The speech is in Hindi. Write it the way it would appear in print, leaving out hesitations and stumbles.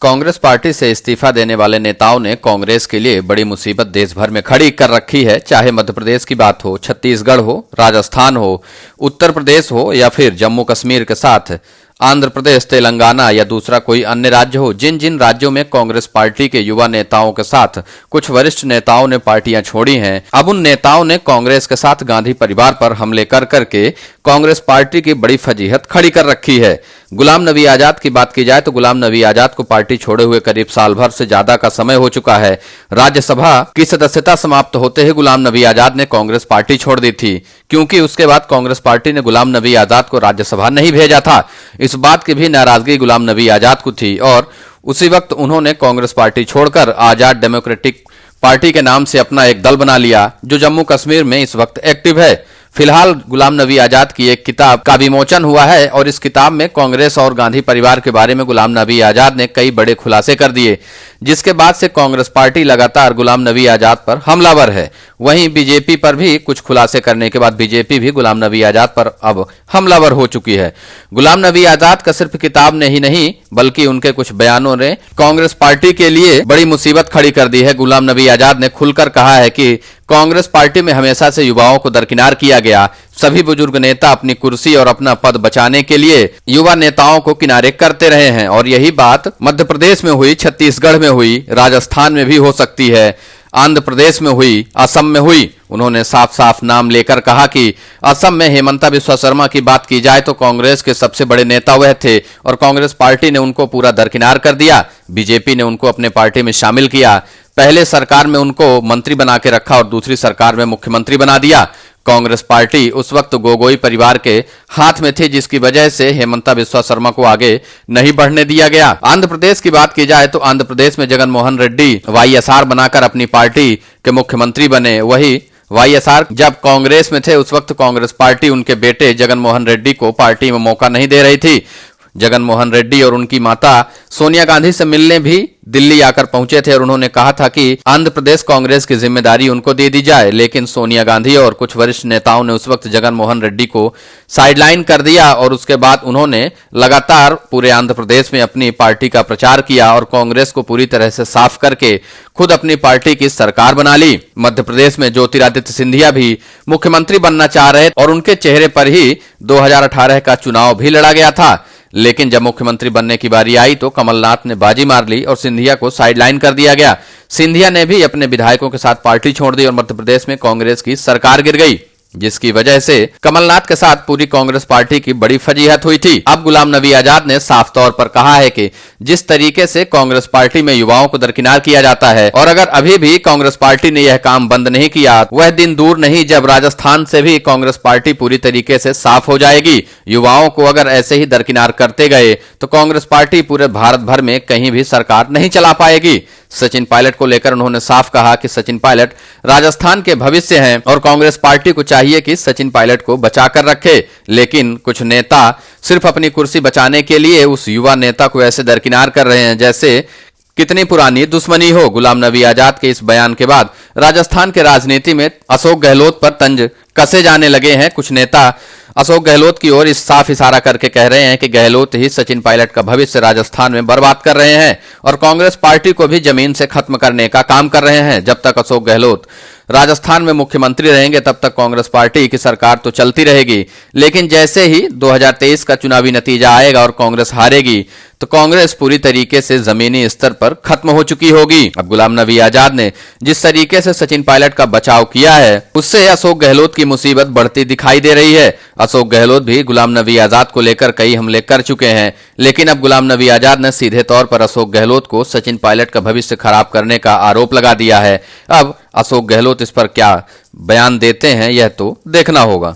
कांग्रेस पार्टी से इस्तीफा देने वाले नेताओं ने कांग्रेस के लिए बड़ी मुसीबत देश भर में खड़ी कर रखी है। चाहे मध्य प्रदेश की बात हो, छत्तीसगढ़ हो, राजस्थान हो, उत्तर प्रदेश हो या फिर जम्मू कश्मीर के साथ आंध्र प्रदेश, तेलंगाना या दूसरा कोई अन्य राज्य हो, जिन जिन राज्यों में कांग्रेस पार्टी के युवा नेताओं के साथ कुछ वरिष्ठ नेताओं ने पार्टियां छोड़ी हैं, अब उन नेताओं ने कांग्रेस के साथ गांधी परिवार पर हमले कर करके कांग्रेस पार्टी की बड़ी फजीहत खड़ी कर रखी है। गुलाम नबी आजाद की बात की जाए तो गुलाम नबी आजाद को पार्टी छोड़े हुए करीब साल भर से ज्यादा का समय हो चुका है। राज्यसभा की सदस्यता समाप्त होते ही गुलाम नबी आजाद ने कांग्रेस पार्टी छोड़ दी थी, क्योंकि उसके बाद कांग्रेस पार्टी ने गुलाम नबी आजाद को राज्यसभा नहीं भेजा था। इस बात की भी नाराजगी गुलाम नबी आजाद को थी और उसी वक्त उन्होंने कांग्रेस पार्टी छोड़कर आजाद डेमोक्रेटिक पार्टी के नाम से अपना एक दल बना लिया, जो जम्मू कश्मीर में इस वक्त एक्टिव है। फिलहाल गुलाम नबी आजाद की एक किताब का विमोचन हुआ है और इस किताब में कांग्रेस और गांधी परिवार के बारे में गुलाम नबी आजाद ने कई बड़े खुलासे कर दिए, जिसके बाद से कांग्रेस पार्टी लगातार गुलाम नबी आजाद पर हमलावर है। वहीं बीजेपी पर भी कुछ खुलासे करने के बाद बीजेपी भी गुलाम नबी आजाद पर अब हमलावर हो चुकी है। गुलाम नबी आजाद का सिर्फ किताब ने ही नहीं बल्कि उनके कुछ बयानों ने कांग्रेस पार्टी के लिए बड़ी मुसीबत खड़ी कर दी है। गुलाम नबी आजाद ने खुलकर कहा है कि कांग्रेस पार्टी में हमेशा से युवाओं को दरकिनार किया गया। सभी बुजुर्ग नेता अपनी कुर्सी और अपना पद बचाने के लिए युवा नेताओं को किनारे करते रहे हैं और यही बात मध्य प्रदेश में हुई, छत्तीसगढ़ में हुई, राजस्थान में भी हो सकती है, आंध्र प्रदेश में हुई, असम में हुई। उन्होंने साफ साफ नाम लेकर कहा कि असम में हेमंता बिस्वा शर्मा की बात की जाए तो कांग्रेस के सबसे बड़े नेता वह थे और कांग्रेस पार्टी ने उनको पूरा दरकिनार कर दिया। बीजेपी ने उनको अपने पार्टी में शामिल किया, पहले सरकार में उनको मंत्री बना के रखा और दूसरी सरकार में मुख्यमंत्री बना दिया। कांग्रेस पार्टी उस वक्त गोगोई परिवार के हाथ में थी, जिसकी वजह से हेमंता बिस्वा शर्मा को आगे नहीं बढ़ने दिया गया। आंध्र प्रदेश की बात की जाए तो आंध्र प्रदेश में जगन मोहन रेड्डी वाईएसआर बनाकर अपनी पार्टी के मुख्यमंत्री बने। वही वाईएसआर जब कांग्रेस में थे उस वक्त कांग्रेस पार्टी उनके बेटे जगन मोहन रेड्डी को पार्टी में मौका नहीं दे रही थी। जगन मोहन रेड्डी और उनकी माता सोनिया गांधी से मिलने भी दिल्ली आकर पहुंचे थे और उन्होंने कहा था कि आंध्र प्रदेश कांग्रेस की जिम्मेदारी उनको दे दी जाए, लेकिन सोनिया गांधी और कुछ वरिष्ठ नेताओं ने उस वक्त जगन मोहन रेड्डी को साइडलाइन कर दिया और उसके बाद उन्होंने लगातार पूरे आंध्र प्रदेश में अपनी पार्टी का प्रचार किया और कांग्रेस को पूरी तरह से साफ करके खुद अपनी पार्टी की सरकार बना ली। मध्य प्रदेश में ज्योतिरादित्य सिंधिया भी मुख्यमंत्री बनना चाह रहे और उनके चेहरे पर ही 2018 का चुनाव भी लड़ा गया था, लेकिन जब मुख्यमंत्री बनने की बारी आई तो कमलनाथ ने बाजी मार ली और सिंधिया को साइडलाइन कर दिया गया। सिंधिया ने भी अपने विधायकों के साथ पार्टी छोड़ दी और मध्य प्रदेश में कांग्रेस की सरकार गिर गई, जिसकी वजह से कमलनाथ के साथ पूरी कांग्रेस पार्टी की बड़ी फजीहत हुई थी। अब गुलाम नबी आजाद ने साफ तौर पर कहा है कि जिस तरीके से कांग्रेस पार्टी में युवाओं को दरकिनार किया जाता है और अगर अभी भी कांग्रेस पार्टी ने यह काम बंद नहीं किया, वह दिन दूर नहीं जब राजस्थान से भी कांग्रेस पार्टी पूरी तरीके से साफ हो जाएगी। युवाओं को अगर ऐसे ही दरकिनार करते गए तो कांग्रेस पार्टी पूरे भारत भर में कहीं भी सरकार नहीं चला पाएगी। सचिन पायलट को लेकर उन्होंने साफ कहा कि सचिन पायलट राजस्थान के भविष्य हैं और कांग्रेस पार्टी को चाहिए कि सचिन पायलट को बचाकर रखे, लेकिन कुछ नेता सिर्फ अपनी कुर्सी बचाने के लिए उस युवा नेता को ऐसे दरकिनार कर रहे हैं जैसे कितनी पुरानी दुश्मनी हो। गुलाम नबी आजाद के इस बयान के बाद राजस्थान के राजनीति में अशोक गहलोत पर तंज कसे जाने लगे हैं। कुछ नेता अशोक गहलोत की ओर इस साफ इशारा करके कह रहे हैं कि गहलोत ही सचिन पायलट का भविष्य राजस्थान में बर्बाद कर रहे हैं और कांग्रेस पार्टी को भी जमीन से खत्म करने का काम कर रहे हैं। जब तक अशोक गहलोत राजस्थान में मुख्यमंत्री रहेंगे तब तक कांग्रेस पार्टी की सरकार तो चलती रहेगी, लेकिन जैसे ही 2023 का चुनावी नतीजा आएगा और कांग्रेस हारेगी तो कांग्रेस पूरी तरीके से जमीनी स्तर पर खत्म हो चुकी होगी। अब गुलाम नबी आजाद ने जिस तरीके से सचिन पायलट का बचाव किया है उससे अशोक गहलोत की मुसीबत बढ़ती दिखाई दे रही है। अशोक गहलोत भी गुलाम नबी आजाद को लेकर कई हमले कर चुके हैं, लेकिन अब गुलाम नबी आजाद ने सीधे तौर पर अशोक गहलोत को सचिन पायलट का भविष्य खराब करने का आरोप लगा दिया है। अब अशोक गहलोत इस पर क्या बयान देते हैं यह तो देखना होगा।